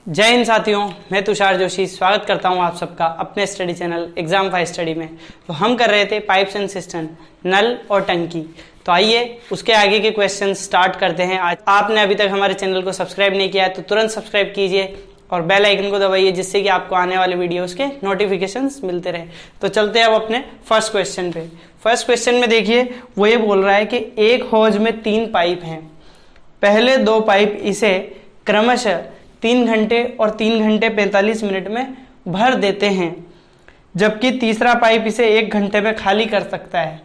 जय हिंद साथियों, मैं तुषार जोशी स्वागत करता हूं आप सबका अपने स्टडी चैनल एग्जाम 5 स्टडी में। तो हम कर रहे थे पाइप्स एंड सिस्टम, नल और टंकी। तो आइए उसके आगे के क्वेश्चन स्टार्ट करते हैं। आज आपने अभी तक हमारे चैनल को सब्सक्राइब नहीं किया है तो तुरंत सब्सक्राइब कीजिए और बेल आइकन को दबाइए, जिससे कि आपको आने वाले वीडियोस के नोटिफिकेशंस मिलते रहे। तो चलते हैं अब अपने फर्स्ट क्वेश्चन पे। फर्स्ट क्वेश्चन में देखिए, वो ये बोल रहा है कि एक हौज में 3 पाइप हैं। पहले 2 पाइप इसे क्रमशः 3 घंटे और 3 घंटे 45 मिनट में भर देते हैं, जबकि तीसरा पाइप इसे 1 घंटे में खाली कर सकता है।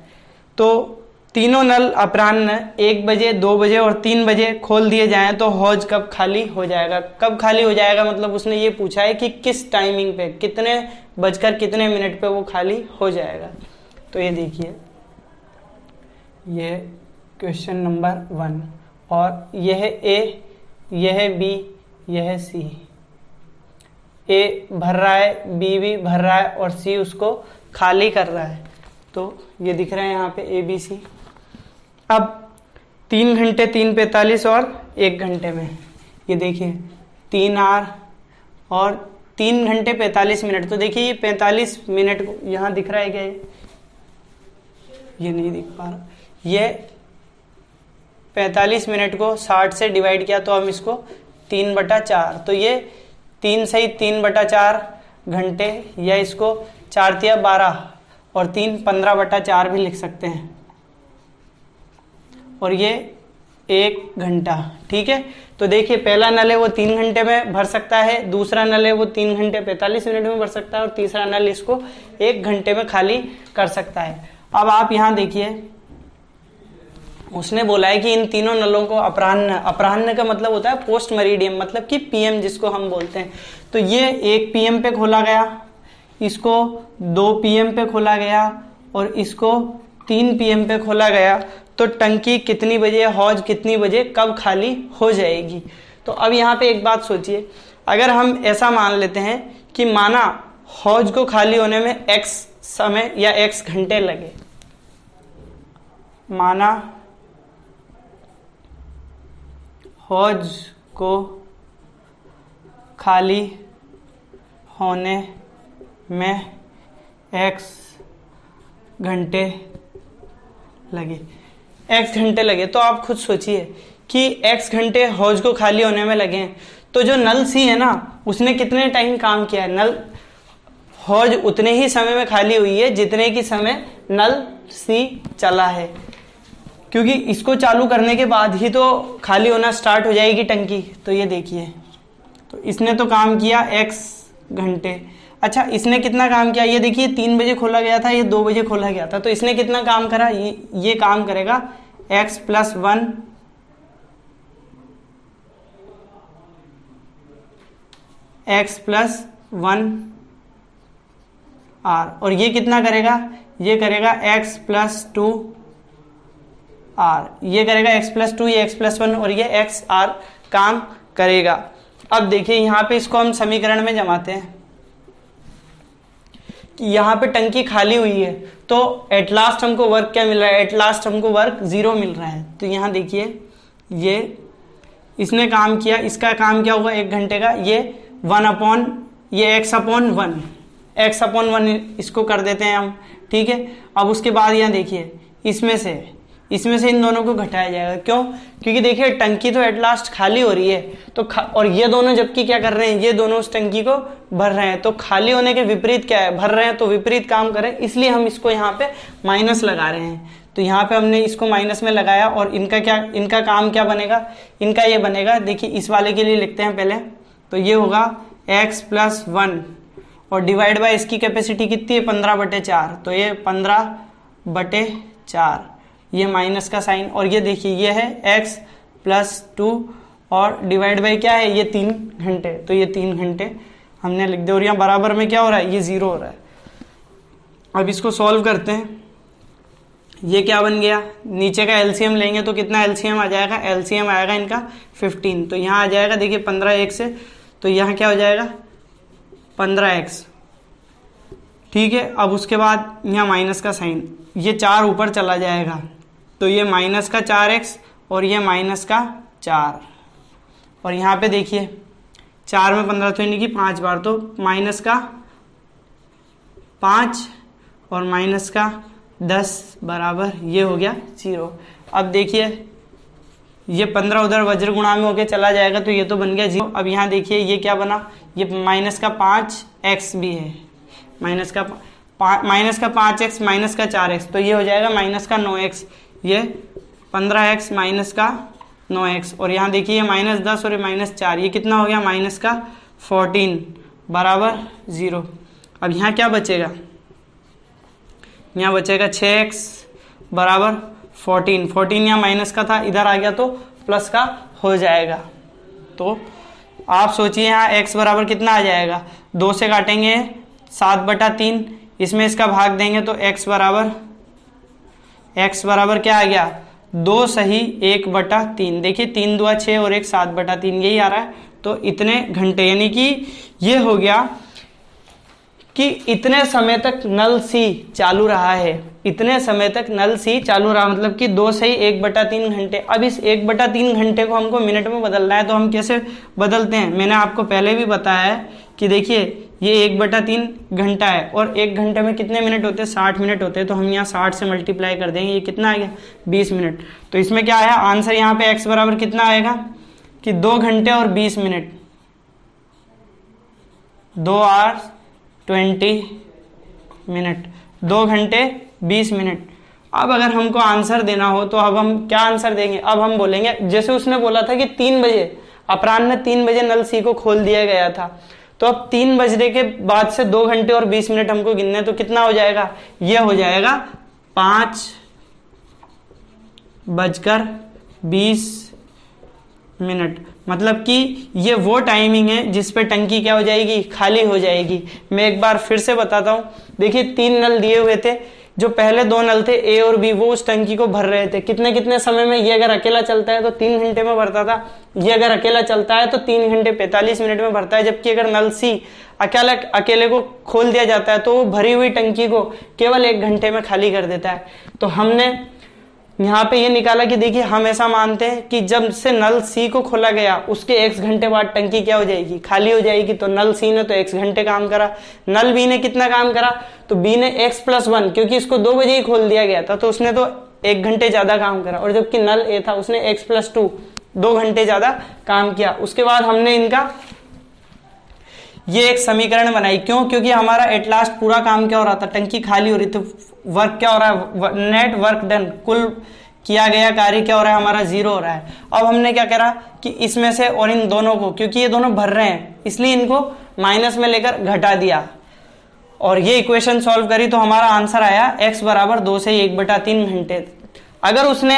तो तीनों नल अपराह्न 1 बजे, 2 बजे और 3 बजे खोल दिए जाएं तो हौज कब खाली हो जाएगा। कब खाली हो जाएगा मतलब उसने ये पूछा है कि किस टाइमिंग पे, कितने बजकर कितने मिनट पे वो खाली हो जाएगा। तो ये देखिए, ये क्वेश्चन नंबर 1 और यह ए, यह बी, यह सी। ए भर रहा है, बी भी भर रहा है और सी उसको खाली कर रहा है। तो ये दिख रहा है यहाँ पे ए बी सी। अब 3 घंटे 3:45 और 1 घंटे में, ये देखिए 3 आवर और 3 घंटे 45 मिनट। तो देखिए ये 45 मिनट को यहाँ दिख रहा है क्या? ये नहीं दिख पा रहा। ये 45 मिनट को 60 से डिवाइड किया तो हम इसको 3/4, तो ये 3 सही 3/4 घंटे, या इसको 4 तिया 12 और 3 15/4 भी लिख सकते हैं। और ये 1 घंटा, ठीक है। तो देखिए पहला नल है वो 3 घंटे में भर सकता है, दूसरा नल है वो 3 घंटे 45 मिनट में भर सकता है और तीसरा नल इसको 1 घंटे में खाली कर सकता है। अब आप यहाँ देखिए, उसने बोला है कि इन तीनों नलों को अपराह्न का मतलब होता है पोस्ट मरीडियम, मतलब कि पीएम जिसको हम बोलते हैं। तो ये 1 पीएम पे खोला गया, इसको 2 पीएम पे खोला गया और इसको 3 पीएम पे खोला गया। तो टंकी कितनी बजे, हौज कितनी बजे, कब खाली हो जाएगी। तो अब यहाँ पे एक बात सोचिए, अगर हम ऐसा मान लेते हैं कि माना हौज को खाली होने में x समय या x घंटे लगे, माना हौज को खाली होने में x घंटे लगे, x घंटे लगे। तो आप खुद सोचिए कि x घंटे हौज को खाली होने में लगे हैं, तो जो नल सी है ना उसने कितने टाइम काम किया है। नल हौज उतने ही समय में खाली हुई है जितने की समय नल सी चला है, क्योंकि इसको चालू करने के बाद ही तो खाली होना स्टार्ट हो जाएगी टंकी। तो ये देखिए, तो इसने तो काम किया x घंटे। अच्छा, इसने कितना काम किया, ये देखिए 3 बजे खोला गया था, ये 2 बजे खोला गया था। तो इसने कितना काम करा, ये काम करेगा x + 1 x + 1 r, और ये कितना करेगा, ये करेगा x + 2 r, ये करेगा x + 2, ये x + 1 और ये x r काम करेगा। अब देखिए यहाँ पे इसको हम समीकरण में जमाते हैं कि यहाँ पे टंकी खाली हुई है, तो एट लास्ट हमको वर्क क्या मिल रहा है, एट लास्ट हमको वर्क 0 मिल रहा है। तो यहाँ देखिए, ये इसने काम किया, इसका काम क्या होगा 1 घंटे का, ये 1/, ये x/1, x/1 इसको कर देते हैं हम, ठीक है। अब उसके बाद यहाँ देखिए, इसमें से इन दोनों को घटाया जाएगा। क्यों? क्योंकि देखिए टंकी तो एट लास्ट खाली हो रही है, तो और ये दोनों जबकि क्या कर रहे हैं, ये दोनों उस टंकी को भर रहे हैं। तो खाली होने के विपरीत क्या है, भर रहे हैं, तो विपरीत काम करें, इसलिए हम इसको यहाँ पे माइनस लगा रहे हैं। तो यहाँ पे हमने इसको माइनस में लगाया और इनका काम क्या बनेगा, इनका ये बनेगा, देखिए इस वाले के लिए लिखते हैं पहले। तो ये होगा x + 1 और डिवाइड बाय इसकी कैपेसिटी कितनी है 15/4, तो ये 15/4, ये माइनस का साइन, और ये देखिए ये है x + 2 और डिवाइड बाय क्या है, ये 3 घंटे, तो ये 3 घंटे हमने लिख दिया। और यहाँ बराबर में क्या हो रहा है, ये 0 हो रहा है। अब इसको सॉल्व करते हैं। ये क्या बन गया, नीचे का एलसीएम लेंगे तो कितना एलसीएम आ जाएगा, एलसीएम आएगा इनका 15। तो यहाँ आ जाएगा देखिए 15 1 से, तो यहाँ क्या हो जाएगा 15x, ठीक है। अब उसके बाद यहाँ माइनस का साइन, ये 4 ऊपर चला जाएगा, तो ये माइनस का 4x और ये माइनस का 4, और यहाँ पे देखिए 4 में 15 तो यानी कि 5 बार, तो माइनस का 5 और माइनस का 10 बराबर ये हो गया 0। अब देखिए ये 15 उधर वज्र गुणा में होके चला जाएगा तो ये तो बन गया 0। अब यहाँ देखिए ये क्या बना, ये माइनस का 5x भी है, माइनस का 5x माइनस का 4x, तो ये हो जाएगा माइनस का 9x, ये 15x माइनस का 9x, और यहाँ देखिए माइनस 10 और ये माइनस 4, ये कितना हो गया माइनस का 14 बराबर 0। अब यहाँ क्या बचेगा, यहाँ बचेगा 6x बराबर 14 यहाँ माइनस का था, इधर आ गया तो प्लस का हो जाएगा। तो आप सोचिए यहाँ x बराबर कितना आ जाएगा, 2 से काटेंगे 7/3, इसमें इसका भाग देंगे तो x बराबर क्या आ गया, 2 सही 1/3। देखिए 3 दूआ 6 और 1 7/3 यही आ रहा है। तो इतने घंटे, यानी कि ये हो गया कि इतने समय तक नल सी चालू रहा है, इतने समय तक नल सी चालू रहा, मतलब कि 2 सही 1/3 घंटे। अब इस 1/3 घंटे को हमको मिनट में बदलना है, तो हम कैसे बदलते हैं, मैंने आपको पहले भी बताया है कि देखिए ये 1/3 घंटा है और 1 घंटे में कितने मिनट होते हैं, 60 मिनट होते हैं, तो हम यहाँ 60 से मल्टीप्लाई कर देंगे, ये कितना आ गया 20 मिनट। तो इसमें क्या आया आंसर, यहाँ पे x बराबर कितना आएगा कि 2 घंटे और 20 मिनट, 2 आवर्स 20 मिनट, 2 घंटे 20 मिनट। अब अगर हमको आंसर देना हो तो अब हम क्या आंसर देंगे, अब हम बोलेंगे जैसे उसने बोला था कि 3 बजे अपराह्न 3 बजे नल सी को खोल दिया गया था, तो अब 3 बजने के बाद से 2 घंटे और 20 मिनट हमको गिनने, तो कितना हो जाएगा, ये हो जाएगा 5:20 मिनट। मतलब कि ये वो टाइमिंग है जिस पे टंकी क्या हो जाएगी, खाली हो जाएगी। मैं एक बार फिर से बताता हूँ, देखिए 3 नल दिए हुए थे, जो पहले 2 नल थे ए और बी, वो उस टंकी को भर रहे थे कितने कितने समय में, ये अगर अकेला चलता है तो 3 घंटे में भरता था, ये अगर अकेला चलता है तो 3 घंटे 45 मिनट में भरता है, जबकि अगर नल सी अकेले को खोल दिया जाता है तो वो भरी हुई टंकी को केवल 1 घंटे में खाली कर देता है। तो हमने यहाँ पे ये निकाला कि देखिए हम ऐसा मानते हैं कि जब से नल सी को खोला गया उसके x घंटे बाद टंकी क्या हो जाएगी, खाली हो जाएगी। तो नल सी ने तो x घंटे काम करा, नल बी ने कितना काम करा, तो बी ने x+1, क्योंकि इसको 2 बजे ही खोल दिया गया था तो उसने तो 1 घंटे ज्यादा काम करा, और जबकि नल ए था उसने x+2 2 घंटे ज्यादा काम किया। उसके बाद हमने इनका ये एक समीकरण बनाई, क्यों, क्योंकि हमारा एट लास्ट पूरा काम क्या हो रहा था, टंकी खाली हो रही थी, वर्क क्या हो रहा है, नेट वर्क डन, कुल किया गया कार्य क्या हो रहा है हमारा 0 हो रहा है। अब हमने क्या करा कि इसमें से और इन दोनों को, क्योंकि ये दोनों भर रहे हैं इसलिए इनको माइनस में लेकर घटा दिया और ये इक्वेशन सॉल्व करी, तो हमारा आंसर आया x बराबर 2 से 1/3 घंटे। अगर उसने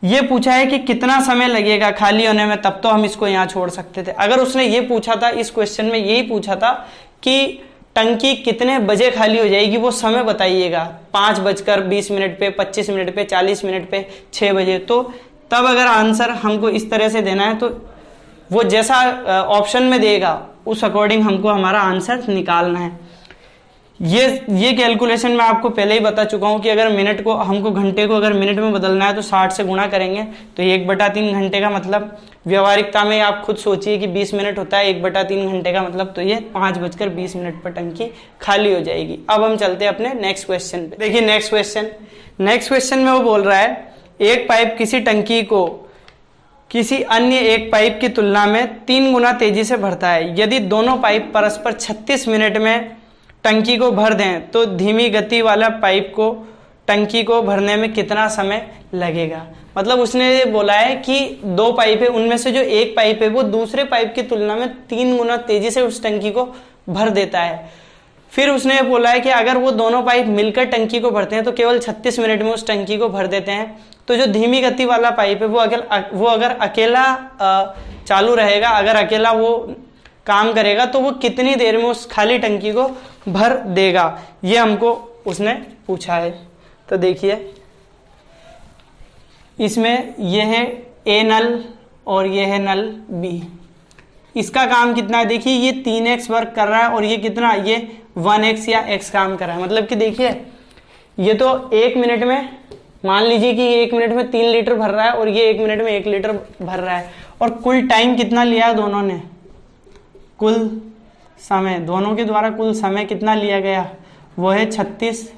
ये पूछा है कि कितना समय लगेगा खाली होने में, तब तो हम इसको यहाँ छोड़ सकते थे। अगर उसने ये पूछा था, इस क्वेश्चन में यही पूछा था कि टंकी कितने बजे खाली हो जाएगी, वो समय बताइएगा, 5:20 पे, 25 मिनट पे, 40 मिनट पे, 6 बजे, तो तब अगर आंसर हमको इस तरह से देना है तो वो जैसा ऑप्शन में देगा उस अकॉर्डिंग हमको हमारा आंसर निकालना है। ये कैलकुलेशन मैं आपको पहले ही बता चुका हूं कि अगर मिनट को हमको घंटे को अगर मिनट में बदलना है तो 60 से गुणा करेंगे, तो 1/3 घंटे का मतलब व्यवहारिकता में आप खुद सोचिए कि 20 मिनट होता है, 1/3 घंटे का मतलब तो ये 5:20 पर टंकी खाली हो जाएगी। अब हम चलते हैं अपने नेक्स्ट क्वेश्चन पे। देखिए नेक्स्ट क्वेश्चन में वो बोल रहा है एक पाइप किसी टंकी को किसी अन्य एक पाइप की तुलना में 3 गुना तेजी से भरता है। यदि दोनों पाइप परस्पर 36 मिनट में टंकी को भर दें तो धीमी गति वाला पाइप को टंकी को भरने में कितना समय लगेगा। मतलब उसने ये बोला है कि 2 पाइप है, उनमें से जो एक पाइप है वो दूसरे पाइप की तुलना में 3 गुना तेजी से उस टंकी को भर देता है। फिर उसने ये बोला है कि अगर वो दोनों पाइप मिलकर टंकी को भरते हैं तो केवल 36 मिनट में उस टंकी को भर देते हैं। तो जो धीमी गति वाला पाइप है वो अगर अकेला चालू रहेगा, अगर अकेला वो काम करेगा तो वो कितनी देर में उस खाली टंकी को भर देगा, ये हमको उसने पूछा है। तो देखिए इसमें ये है ए नल और ये है नल बी, इसका काम कितना है, देखिए ये 3x वर्क कर रहा है और ये कितना, ये 1x या x काम कर रहा है। मतलब कि देखिए ये तो 1 मिनट में, मान लीजिए कि ये 1 मिनट में 3 लीटर भर रहा है और ये 1 मिनट में 1 लीटर भर रहा है, और कुल टाइम कितना लिया है दोनों ने, कुल समय, दोनों के द्वारा कुल समय कितना लिया गया, वो है 36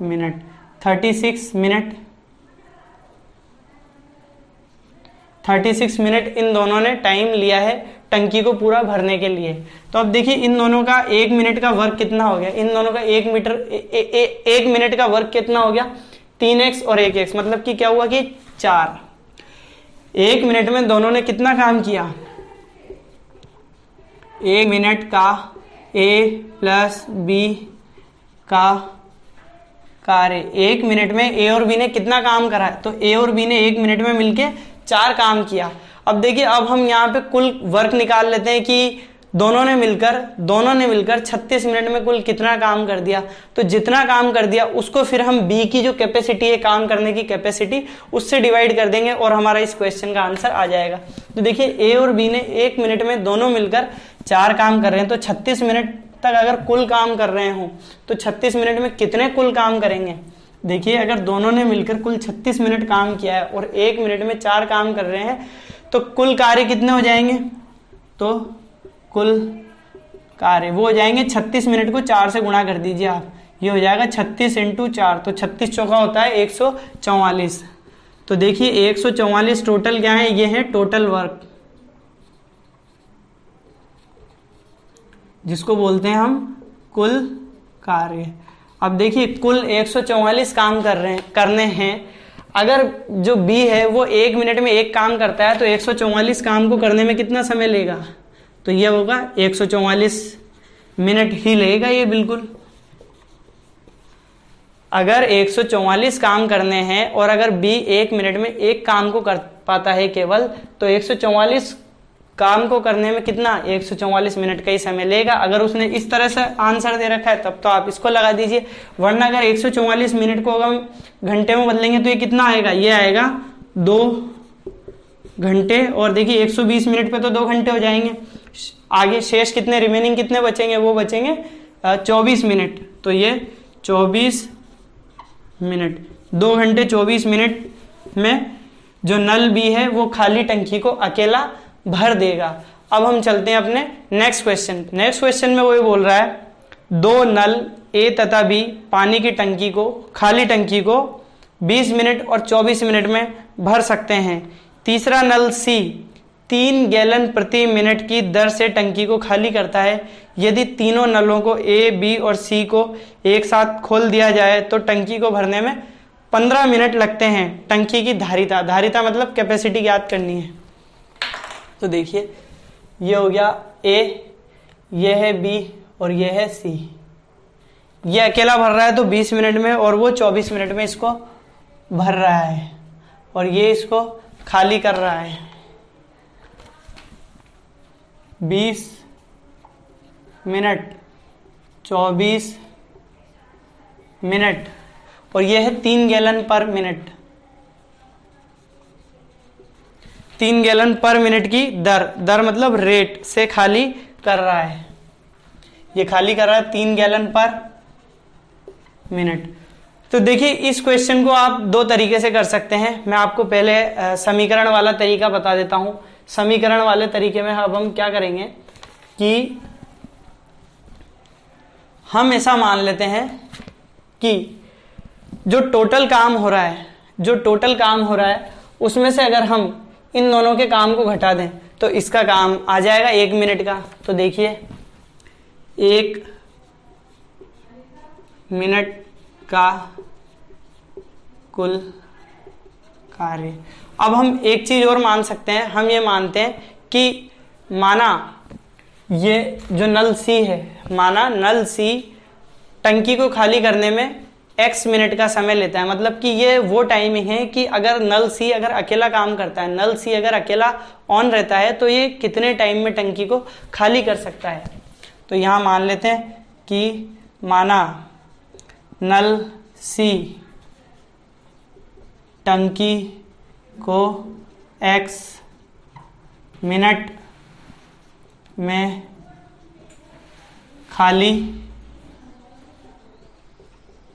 मिनट, 36 मिनट, 36 मिनट इन दोनों ने टाइम लिया है टंकी को पूरा भरने के लिए। तो अब देखिए इन दोनों का 1 मिनट का वर्क कितना हो गया, इन दोनों का 1 मिनट का वर्क कितना हो गया, 3x और 1x, मतलब कि क्या हुआ कि 4। 1 मिनट में दोनों ने कितना काम किया, 1 मिनट का a प्लस b का कार्य, 1 मिनट में a और b ने कितना काम करा है, तो a और b ने 1 मिनट में मिलके 4 काम किया। अब देखिए अब हम यहाँ पे कुल वर्क निकाल लेते हैं कि दोनों ने मिलकर 36 मिनट में कुल कितना काम कर दिया। तो जितना काम कर दिया उसको फिर हम b की जो कैपेसिटी है, काम करने की कैपेसिटी, उससे डिवाइड कर देंगे और हमारा इस क्वेश्चन का आंसर आ जाएगा। तो देखिए a और b ने 1 मिनट में दोनों मिलकर 4 काम कर रहे हैं, तो 36 मिनट तक अगर कुल काम कर रहे हो तो 36 मिनट में कितने कुल काम करेंगे। देखिए अगर दोनों ने मिलकर कुल 36 मिनट काम किया है और 1 मिनट में 4 काम कर रहे हैं तो कुल कार्य कितने हो जाएंगे, तो कुल कार्य वो हो जाएंगे 36 मिनट को 4 से गुणा कर दीजिए आप, ये हो जाएगा 36 × 4, तो 36 चौका होता है 144। तो देखिए 144 टोटल क्या है, ये है टोटल वर्क, जिसको बोलते हैं हम कुल कार्य। अब देखिए कुल 144 काम करने हैं, अगर जो B है वो 1 मिनट में 1 काम करता है तो 144 काम को करने में कितना समय लेगा, तो ये होगा 144 मिनट ही लगेगा ये बिल्कुल। अगर 144 काम करने हैं और अगर B 1 मिनट में 1 काम को कर पाता है केवल, तो 144 काम को करने में कितना, 144 मिनट का ही समय लेगा। अगर उसने इस तरह से आंसर दे रखा है तब तो आप इसको लगा दीजिए, वरना अगर 144 मिनट को अगर हम घंटे में बदलेंगे तो ये कितना आएगा, ये आएगा 2 घंटे, और देखिए 120 मिनट पे तो 2 घंटे हो जाएंगे। आगे शेष कितने रिमेनिंग कितने बचेंगे, वो बचेंगे 24 मिनट, तो ये 24 मिनट, 2 घंटे 24 मिनट में जो नल बी है वो खाली टंकी को अकेला भर देगा। अब हम चलते हैं अपने नेक्स्ट क्वेश्चन में वो ये बोल रहा है 2 नल ए तथा बी पानी की टंकी को, खाली टंकी को 20 मिनट और 24 मिनट में भर सकते हैं। तीसरा नल सी 3 गैलन प्रति मिनट की दर से टंकी को खाली करता है। यदि तीनों नलों को ए, बी और सी को एक साथ खोल दिया जाए तो टंकी को भरने में 15 मिनट लगते हैं। टंकी की धारिता मतलब कैपेसिटी ज्ञात करनी है। तो देखिए ये हो गया ए, ये है बी और ये है सी। ये अकेला भर रहा है तो 20 मिनट में और वो 24 मिनट में इसको भर रहा है, और ये इसको खाली कर रहा है 20 मिनट 24 मिनट, और ये है 3 गैलन पर मिनट। 3 गैलन पर मिनट की दर मतलब रेट से खाली कर रहा है। ये खाली कर रहा है 3 गैलन पर मिनट। तो देखिए इस क्वेश्चन को आप 2 तरीके से कर सकते हैं। मैं आपको पहले समीकरण वाला तरीका बता देता हूं। समीकरण वाले तरीके में अब हम क्या करेंगे कि हम ऐसा मान लेते हैं कि जो टोटल काम हो रहा है उसमें से अगर हम इन दोनों के काम को घटा दें तो इसका काम आ जाएगा 1 मिनट का। तो देखिए 1 मिनट का कुल कार्य। अब हम एक चीज और मान सकते हैं, हम ये मानते हैं कि माना ये जो नल सी है, माना नल सी टंकी को खाली करने में x मिनट का समय लेता है। मतलब कि ये वो टाइमिंग है कि अगर नल सी अगर अकेला काम करता है, नल सी अगर अकेला ऑन रहता है तो ये कितने टाइम में टंकी को खाली कर सकता है। तो यहाँ मान लेते हैं कि माना नल सी टंकी को x मिनट में खाली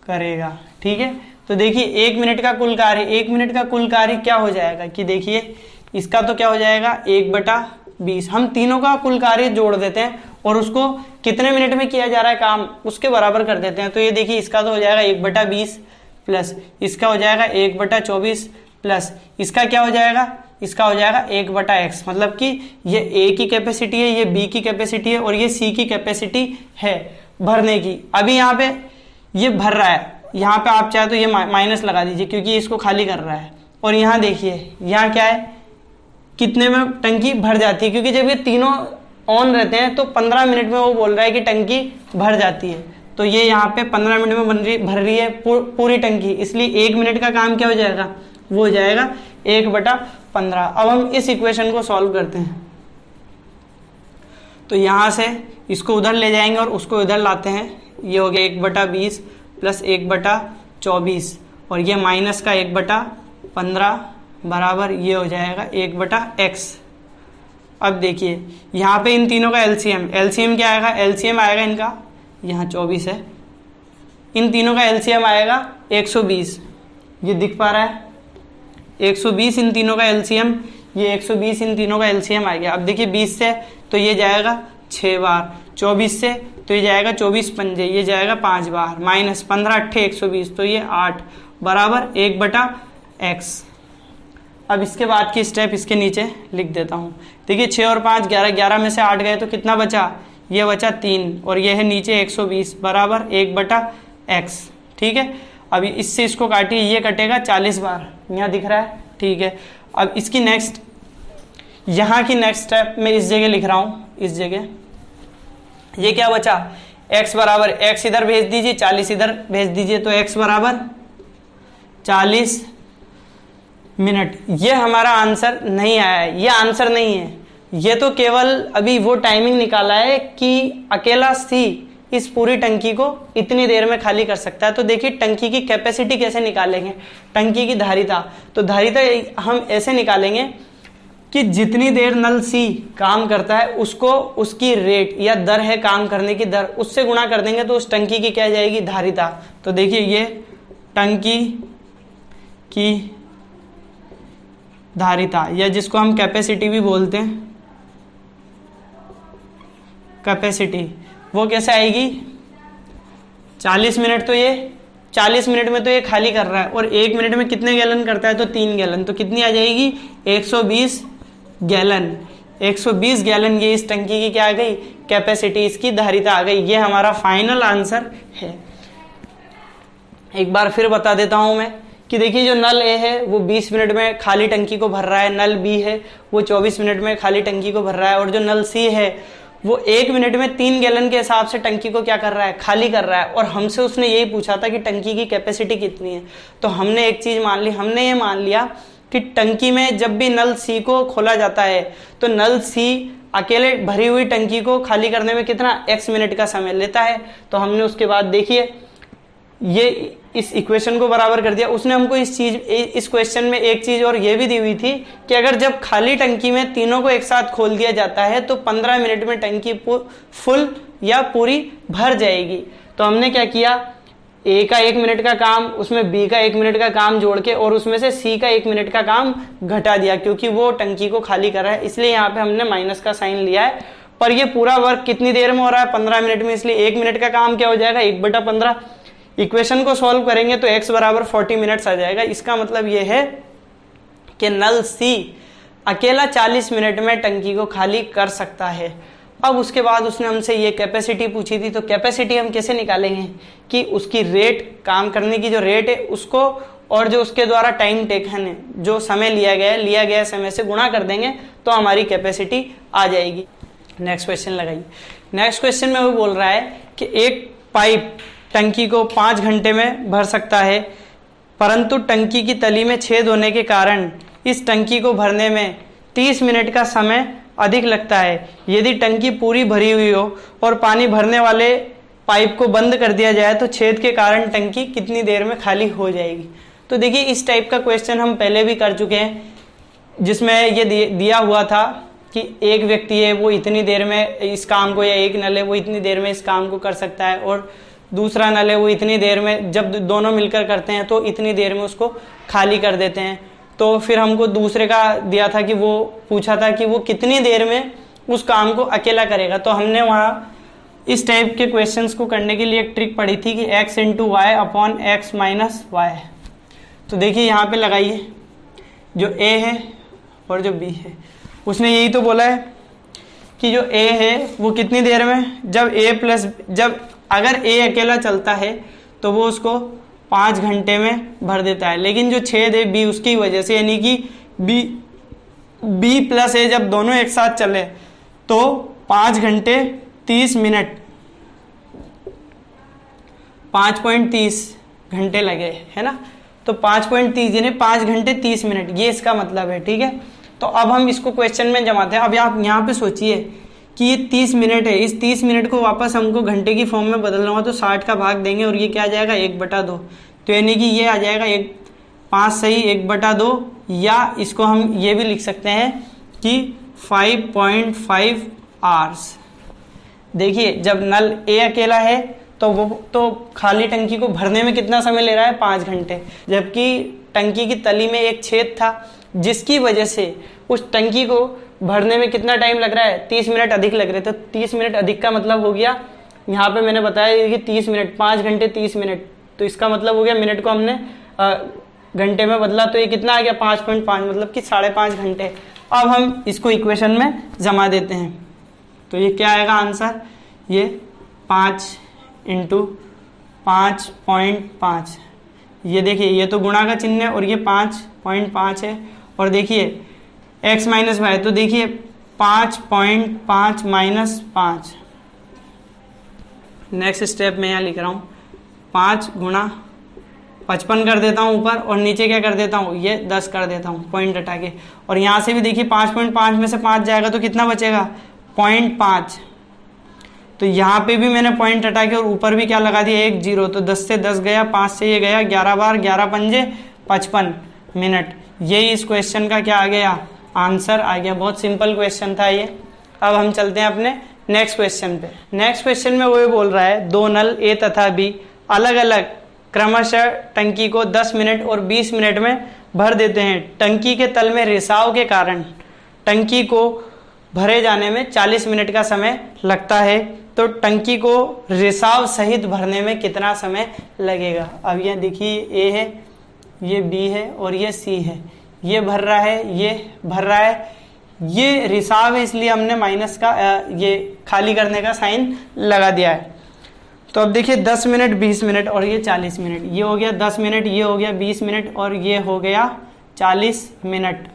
करेगा। ठीक है, तो देखिए 1 मिनट का कुल कार्य क्या हो जाएगा कि देखिए इसका तो क्या हो जाएगा 1/3 20। हम तीनों का कुल कार्य जोड़ देते हैं और उसको कितने मिनट में किया जा रहा है काम उसके बराबर कर देते हैं। तो ये देखिए इसका तो हो जाएगा 1/20 प्लस इसका हो जाएगा 1/24 प्लस इसका क्या हो जाएगा, इसका हो जाएगा 1/x। मतलब कि ये A की कैपेसिटी है, ये B की कैपेसिटी है और ये C की कैपेसिटी है भरने की। अभी यहाँ पे ये भर रहा है, यहाँ पे आप चाहे तो ये माइनस लगा दीजिए क्योंकि इसको खाली कर रहा है। और यहाँ देखिए यहाँ क्या है, कितने में टंकी भर जाती है, क्योंकि जब ये तीनों ऑन रहते हैं तो 15 मिनट में वो बोल रहा है कि टंकी भर जाती है। तो ये यहाँ पे 15 मिनट में भर रही है पूरी टंकी, इसलिए 1 मिनट का काम क्या हो जाएगा, वो हो जाएगा 1/15। अब हम इस इक्वेशन को सॉल्व करते हैं। तो यहाँ से इसको उधर ले जाएंगे और उसको इधर लाते हैं। ये हो गया 1/20 प्लस 1/24 और ये माइनस का 1/15 बराबर ये हो जाएगा 1/x। अब देखिए यहाँ पे इन तीनों का एलसीएम क्या आएगा, एलसीएम आएगा इनका, यहाँ 24 है, इन तीनों का एलसीएम आएगा 120। ये दिख पा रहा है 120 इन तीनों का एलसीएम, ये 120 इन तीनों का एलसीएम आ गया। अब देखिए 20 से तो ये जाएगा 6 बार, 24 से तो ये जाएगा 24 पंजे, ये जाएगा 5 बार, माइनस 15 8 120 तो ये 8 बराबर 1/x। अब इसके बाद की स्टेप इसके नीचे लिख देता हूँ। देखिए 6 और 5 11, 11 में से 8 गए तो कितना बचा, ये बचा 3 और ये है नीचे 120 बराबर 1/x। ठीक है, अभी इससे इसको काटिए, ये कटेगा 40 बार, यहाँ दिख रहा है। ठीक है, अब इसकी नेक्स्ट, यहाँ की नेक्स्ट स्टेप मैं इस जगह लिख रहा हूँ, इस जगह ये क्या बचा, x बराबर, x इधर भेज दीजिए, 40 इधर भेज दीजिए, तो x बराबर 40 मिनट। ये हमारा आंसर नहीं आया है, ये आंसर नहीं है, ये तो केवल अभी वो टाइमिंग निकाला है कि अकेला C इस पूरी टंकी को इतनी देर में खाली कर सकता है। तो देखिए टंकी की कैपेसिटी कैसे निकालेंगे, टंकी की धारिता, तो धारिता हम ऐसे निकालेंगे कि जितनी देर नल C काम करता है उसको उसकी रेट या दर है काम करने की दर, उससे गुणा कर देंगे तो उस टंकी की क्या जाएगी, धारिता। तो देखिए ये टंकी की धारिता, या जिसको हम कैपेसिटी भी बोलते हैं, कैपेसिटी, वो कैसे आएगी, 40 मिनट, तो ये 40 मिनट में तो ये खाली कर रहा है और 1 मिनट में कितने गैलन करता है, तो 3 गैलन, तो कितनी आ जाएगी 120 गैलन। 120 गैलन ये इस टंकी की क्या आ गई, कैपेसिटी, इसकी धारिता आ गई। ये हमारा फाइनल आंसर है। एक बार फिर बता देता हूं मैं कि देखिए जो नल ए है वो 20 मिनट में खाली टंकी को भर रहा है, नल बी है वो 24 मिनट में खाली टंकी को भर रहा है, और जो नल सी है वो 1 मिनट में 3 गैलन के हिसाब से टंकी को क्या कर रहा है, खाली कर रहा है। और हमसे उसने यही पूछा था कि टंकी की कैपेसिटी कितनी है। तो हमने एक चीज मान ली, हमने ये मान लिया कि टंकी में जब भी नल सी को खोला जाता है तो नल सी अकेले भरी हुई टंकी को खाली करने में कितना x मिनट का समय लेता है। तो हमने उसके बाद देखिए ये इस इक्वेशन को बराबर कर दिया। उसने हमको इस क्वेश्चन में एक चीज और ये भी दी हुई थी कि अगर जब खाली टंकी में तीनों को एक साथ खोल दिया जाता है तो 15 मिनट में टंकी फुल या पूरी भर जाएगी। तो हमने क्या किया, ए का 1 मिनट का काम, उसमें बी का 1 मिनट का काम जोड़ के और उसमें से सी का 1 मिनट का काम घटा दिया, क्योंकि वो टंकी को खाली कर रहा है, इसलिए यहाँ पे हमने माइनस का साइन लिया है। पर ये पूरा वर्क कितनी देर में हो रहा है, 15 मिनट में, इसलिए 1 मिनट का काम क्या हो जाएगा, 1/15। इक्वेशन को सॉल्व करेंगे तो x बराबर 40 मिनट्स आ जाएगा। इसका मतलब ये है कि नल सी अकेला 40 मिनट में टंकी को खाली कर सकता है। अब उसके बाद उसने हमसे ये कैपेसिटी पूछी थी, तो कैपेसिटी हम कैसे निकालेंगे कि उसकी रेट, काम करने की जो रेट है उसको और जो उसके द्वारा टाइम टेकन है, जो समय लिया गया समय से गुणा कर देंगे तो हमारी कैपेसिटी आ जाएगी। नेक्स्ट क्वेश्चन लगाइए। नेक्स्ट क्वेश्चन में वो बोल रहा है कि एक पाइप टंकी को 5 घंटे में भर सकता है, परंतु टंकी की तली में छेद होने के कारण इस टंकी को भरने में 30 मिनट का समय अधिक लगता है। यदि टंकी पूरी भरी हुई हो और पानी भरने वाले पाइप को बंद कर दिया जाए तो छेद के कारण टंकी कितनी देर में खाली हो जाएगी। तो देखिए इस टाइप का क्वेश्चन हम पहले भी कर चुके हैं, जिसमें ये दिया हुआ था कि एक व्यक्ति है वो इतनी देर में इस काम को, या एक नल है वो इतनी देर में इस काम को कर सकता है, और दूसरा नल है वो इतनी देर में, जब दोनों मिलकर करते हैं तो इतनी देर में उसको खाली कर देते हैं। तो फिर हमको दूसरे का दिया था कि वो पूछा था कि वो कितनी देर में उस काम को अकेला करेगा। तो हमने वहाँ इस टाइप के क्वेश्चंस को करने के लिए एक ट्रिक पढ़ी थी कि x into Y upon X minus Y. तो देखिए यहाँ पे लगाइए, जो a है और जो b है, उसने यही तो बोला है कि जो a है वो कितनी देर में, जब अगर a अकेला चलता है तो वो उसको 5 घंटे में भर देता है। लेकिन जो छेद है b उसकी वजह से, यानी कि b प्लस a जब दोनों एक साथ चले तो 5 घंटे 30 मिनट 5.30 घंटे लगे, है ना। तो 5.30 यानी 5 घंटे 30 मिनट, ये इसका मतलब है, ठीक है। तो अब हम इसको क्वेश्चन में जमाते हैं। अब आप यहाँ पे सोचिए कि ये 30 मिनट है, इस 30 मिनट को वापस हमको घंटे की फॉर्म में बदलना होगा तो 60 का भाग देंगे और ये क्या आ जाएगा 1/2। तो यानी कि ये आ जाएगा 5 सही 1/2, या इसको हम ये भी लिख सकते हैं कि 5.5 आवर्स। देखिए जब नल ए अकेला है तो वो तो खाली टंकी को भरने में कितना समय ले रहा है 5 घंटे, जबकि टंकी की तली में एक छेद था जिसकी वजह से उस टंकी को भरने में कितना टाइम लग रहा है 30 मिनट अधिक लग रहे थे। 30 मिनट अधिक का मतलब हो गया, यहाँ पे मैंने बताया कि 30 मिनट, 5 घंटे 30 मिनट, तो इसका मतलब हो गया मिनट को हमने घंटे में बदला तो ये कितना आ गया 5.5, मतलब कि 5.5 घंटे। अब हम इसको इक्वेशन में जमा देते हैं तो ये क्या आएगा आंसर, ये 5 इंटू 5.5, ये देखिए ये तो गुणा का चिन्ह है और ये 5.5 है, और देखिए x माइनस वाई, तो देखिए 5.5 माइनस 5। नेक्स्ट स्टेप में यहाँ लिख रहा हूँ 5 गुणा 55 कर देता हूँ ऊपर, और नीचे क्या कर देता हूँ ये 10 कर देता हूँ पॉइंट हटा के। और यहाँ से भी देखिए 5.5 में से 5 जाएगा तो कितना बचेगा 0.5। तो यहाँ पे भी मैंने पॉइंट हटा के और ऊपर भी क्या लगा दिया 1 0, तो 10 से 10 गया, 5 से ये गया, 11 बार 11 पंजे 55 मिनट। यही इस क्वेश्चन का क्या आ गया आंसर आ गया। बहुत सिंपल क्वेश्चन था ये। अब हम चलते हैं अपने नेक्स्ट क्वेश्चन पे। नेक्स्ट क्वेश्चन में वो बोल रहा है दो नल ए तथा बी अलग अलग क्रमशः टंकी को 10 मिनट और 20 मिनट में भर देते हैं। टंकी के तल में रिसाव के कारण टंकी को भरे जाने में 40 मिनट का समय लगता है, तो टंकी को रिसाव सहित भरने में कितना समय लगेगा। अब ये देखिए ए है, ये बी है और ये सी है, ये भर रहा है, ये भर रहा है, ये रिसाव है इसलिए हमने माइनस का ये खाली करने का साइन लगा दिया है। तो अब देखिए 10 मिनट 20 मिनट और ये 40 मिनट, ये हो गया 10 मिनट, ये हो गया 20 मिनट और ये हो गया 40 मिनट।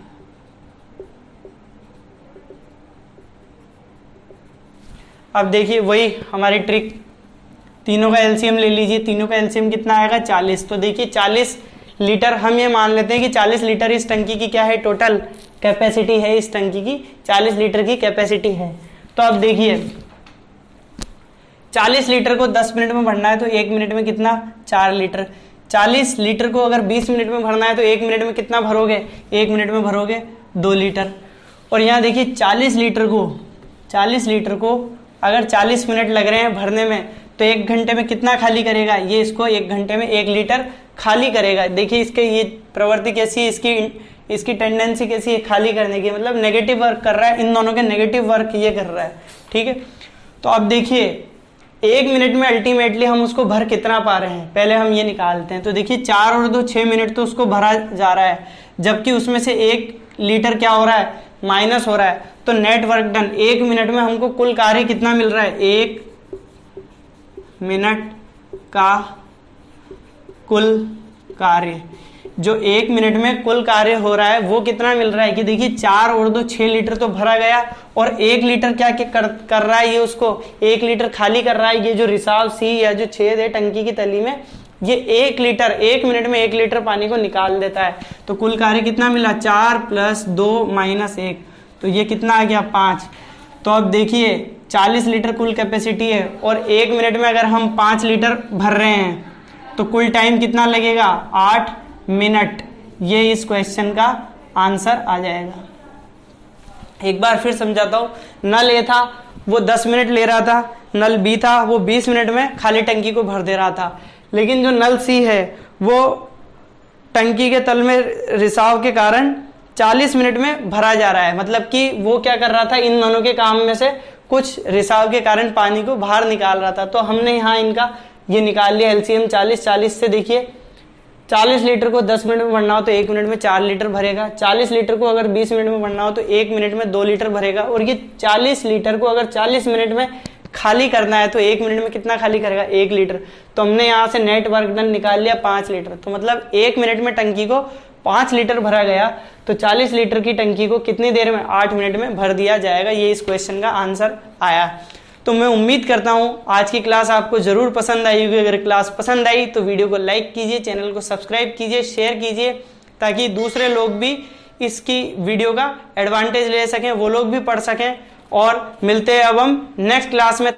अब देखिए वही हमारी ट्रिक, तीनों का एलसीएम ले लीजिए। तीनों का एलसीएम कितना आएगा 40। तो देखिए 40 लीटर, हम ये मान लेते हैं कि 40 लीटर इस टंकी की क्या है टोटल कैपेसिटी है, इस टंकी की 40 लीटर की कैपेसिटी है। तो अब देखिए 40 लीटर को 10 मिनट में भरना है तो 1 मिनट में कितना 4 लीटर। 40 लीटर को अगर 20 मिनट में भरना है तो 1 मिनट में कितना भरोगे, 1 मिनट में भरोगे 2 लीटर। और यहाँ देखिए 40 लीटर को अगर 40 मिनट लग रहे हैं भरने में तो 1 घंटे में कितना खाली करेगा, ये इसको 1 घंटे में 1 लीटर खाली करेगा। देखिए इसके ये प्रवृत्ति कैसी है, इसकी टेंडेंसी कैसी है खाली करने की, मतलब नेगेटिव वर्क कर रहा है, इन दोनों के नेगेटिव वर्क ये कर रहा है, ठीक है। तो अब देखिए 1 मिनट में अल्टीमेटली हम उसको भर कितना पा रहे हैं, पहले हम ये निकालते हैं। तो देखिए 4 और 2 6 मिनट तो उसको भरा जा रहा है, जबकि उसमें से 1 लीटर क्या हो रहा है माइनस हो रहा है। तो नेट वर्क डन 1 मिनट में हमको कुल कार्य कितना मिल रहा है, 1 मिनट का कुल कार्य, जो 1 मिनट में कुल कार्य हो रहा है वो कितना मिल रहा है कि देखिए 4 और 2 6 लीटर तो भरा गया और 1 लीटर क्या कर रहा है, ये उसको 1 लीटर खाली कर रहा है। ये जो रिसाव सी या जो छेद है टंकी की तली में, ये 1 लीटर 1 मिनट में 1 लीटर पानी को निकाल देता है। तो कुल कार्य कितना मिला 4 + 2 - 1, तो ये कितना आ गया 5। तो अब देखिए 40 लीटर कुल कैपेसिटी है और 1 मिनट में अगर हम 5 लीटर भर रहे हैं तो कुल टाइम कितना लगेगा 8 मिनट। ये इस क्वेश्चन का आंसर आ जाएगा। एक बार फिर समझाता हूँ, नल ए था वो 10 मिनट ले रहा था, नल बी था वो 20 मिनट में खाली टंकी को भर दे रहा था, लेकिन जो नल सी है वो टंकी के तल में रिसाव के कारण 40 मिनट में भरा जा रहा है, मतलब कि वो क्या कर रहा था, इन दोनों के काम में से कुछ रिसाव के कारण पानी को बाहर निकाल रहा था। तो हमने यहाँ इनका ये निकाल लिया एलसीएम 40 से। देखिए 40 लीटर को 10 मिनट में भरना हो तो 1 मिनट में 4 लीटर भरेगा, 40 लीटर को अगर 20 मिनट में भरना हो तो 1 मिनट में 2 लीटर भरेगा, और ये 40 लीटर को अगर 40 मिनट में खाली करना है तो 1 मिनट में कितना खाली करेगा, 1 लीटर। तो हमने यहाँ से नेट वर्क डन निकाल लिया 5 लीटर। तो मतलब 1 मिनट में टंकी को 5 लीटर भरा गया, तो 40 लीटर की टंकी को कितनी देर में, 8 मिनट में भर दिया जाएगा। ये इस क्वेश्चन का आंसर आया। तो मैं उम्मीद करता हूं आज की क्लास आपको जरूर पसंद आई होगी। अगर क्लास पसंद आई तो वीडियो को लाइक कीजिए, चैनल को सब्सक्राइब कीजिए, शेयर कीजिए, ताकि दूसरे लोग भी इसकी वीडियो का एडवांटेज ले सकें, वो लोग भी पढ़ सकें। और मिलते हैं अब हम नेक्स्ट क्लास में।